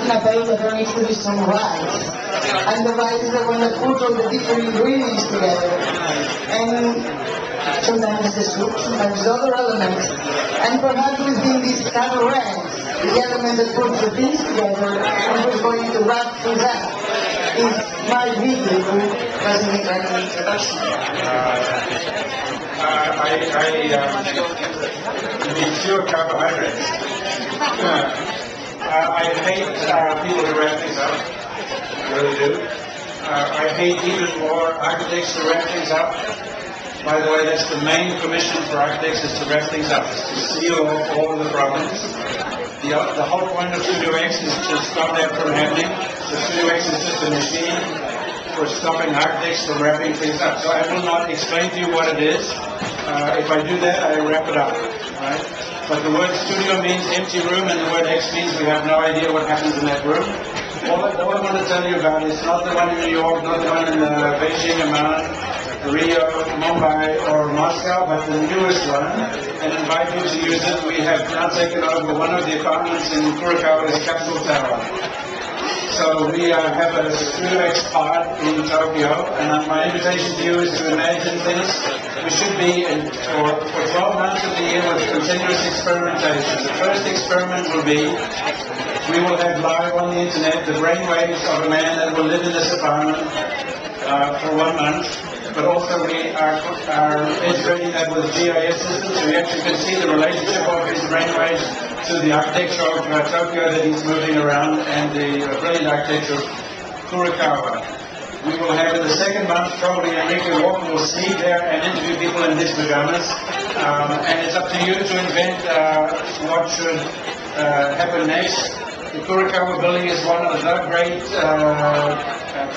in a bake, there needs to be some rice. And the rice is the one that puts all the different ingredients together. And sometimes the soup, sometimes the other elements. And perhaps within this cabaret, the element that puts the things together and who's going to wrap things up is my video who doesn't make any introduction. I need fewer carbohydrates. I hate people who wrap things up. I really do. I hate even more architects who wrap things up. By the way, that's the main commission for architects, is to wrap things up, is to seal off all of the problems. The whole point of Studio X is to stop that from happening. So Studio X is just a machine for stopping architects from wrapping things up. So I will not explain to you what it is. If I do that, I wrap it up. Right? But the word studio means empty room, and the word X means we have no idea what happens in that room. All I want to tell you about is not the one in New York, not the one in Beijing, Amman, Rio, Mumbai, or Moscow, but the newest one, and invite you to use it. We have now taken over one of the apartments in Kurokawa's Capsule Tower. So we have a Studio X pod in Tokyo, and my invitation to you is to imagine things. We should be for 12 months of the year with continuous experimentation. The first experiment will be, we will have live on the internet the brainwaves of a man that will live in this apartment for 1 month. But also we are integrating that with GIS systems, so we actually can see the relationship of his brainwaves to the architecture of Tokyo that he's moving around, and the brilliant architecture of Kurokawa. We will have in the second month probably Enrique Walker will sneak there and interview people in these pajamas, and it's up to you to invent what should happen next. The Kurokawa building is one of the great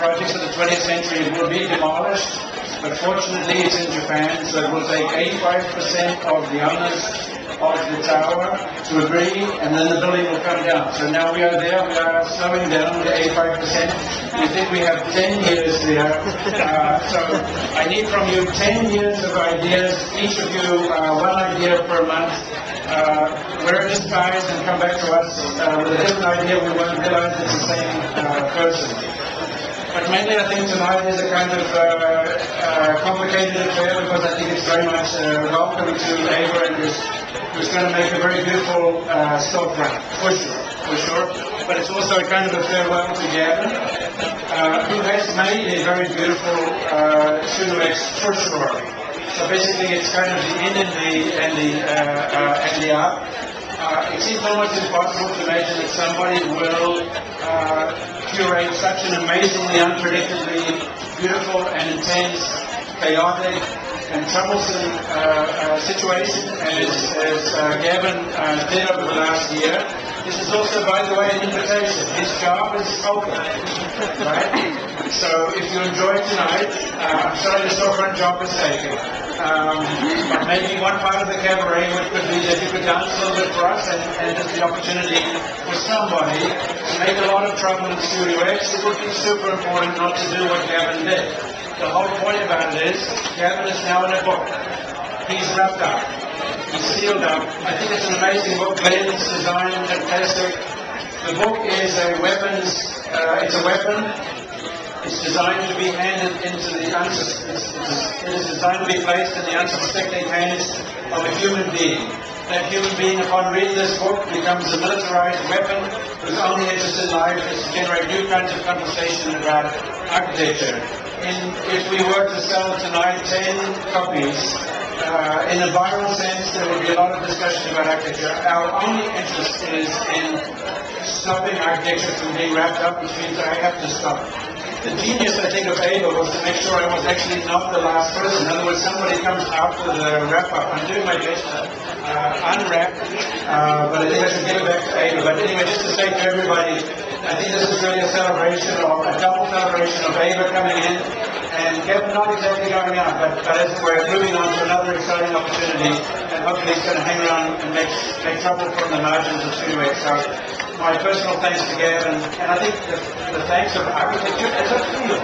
projects of the 20th century. It will be demolished, but fortunately it's in Japan, so it will take 85% of the owners of the tower to agree, and then the building will come down. So now we are there, we are slowing down to 85%. We think we have 10 years there. So I need from you 10 years of ideas, each of you one idea per month. Wear disguise and come back to us with a different idea. We won't realize it's the same person. But mainly I think tonight is a kind of complicated affair, because I think it's very much welcome to Ava, and who's going to make a very beautiful storefront, for sure. But it's also a kind of a farewell to Gavin, who has made a very beautiful Studio X, for sure. So basically it's kind of the in and the out. It seems almost impossible to imagine that somebody will curate such an amazingly, unpredictably beautiful and intense, chaotic and troublesome situation as Gavin did over the last year. This is also, by the way, an invitation. His job is open, right? So if you enjoy tonight, I'm sorry the storefront job is taken. But maybe one part of the cabaret could be that you could dance a little bit for us, and there's the opportunity for somebody to make a lot of trouble in Studio X. It would be super important not to do what Gavin did. The whole point about it is, Gavin is now in a book. He's wrapped up. He's sealed up. I think it's an amazing book. Glenn's design, fantastic. The book is a weapons, it's a weapon. It's designed to be handed into the it is designed to be placed in the unsuspecting hands of a human being. That human being, upon reading this book, becomes a militarized weapon whose only interest in life is to generate new kinds of conversation about architecture. If we were to sell tonight 10 copies, in a viral sense, there would be a lot of discussion about architecture. Our only interest is in stopping architecture from being wrapped up, which means I have to stop. The genius, I think, of Ava was to make sure I was actually not the last person. In other words, somebody comes after the wrap-up. I'm doing my best to unwrap, but I think I should give it back to Ava. But anyway, just to say to everybody, I think this is really a celebration, or a double celebration of Ava coming in, and Kevin not exactly going out, but as we're moving on to another exciting opportunity, and hopefully it's going to hang around and make trouble from the margins of Studio X. So my personal thanks to Gavin, and I think the thanks of architecture as a field.